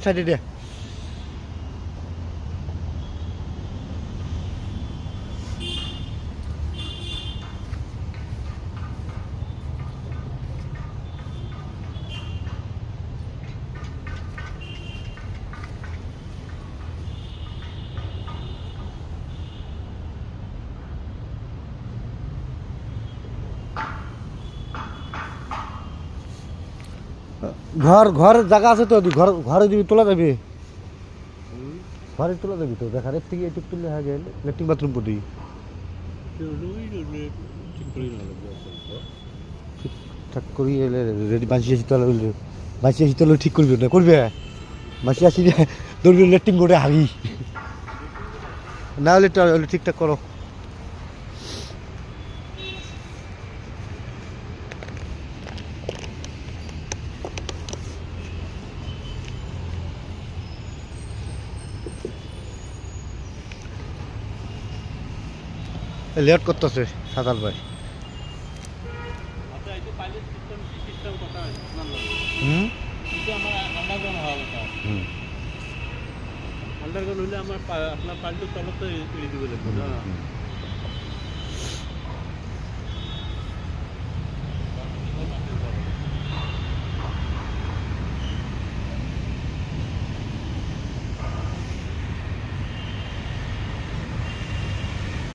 সাইডে দে ঘর জায়গা আছে তো ঘরে দিবি তোলা যাবে ঘরে তোলা যাবি তো দেখা রেপ থেকে এটুক তুললে হয়ে গেলে ল্যাট্রিন বাথরুম পড়ি ঠিকঠাক করি এলে রেডি বাঁচি আসি তোলা বাঁচি আসি তোলা ঠিক করবি না করবে বাঁচি আসি দৌড়বি ল্যাট্রিন করে হাগি না হলে ঠিকঠাক করো লেট করতেছে সাঁতার ভাই আন্ডারগ্রাউন্ড হলে আমার আপনার পাল্টু তলত ইয়ে দিবে লাগবে না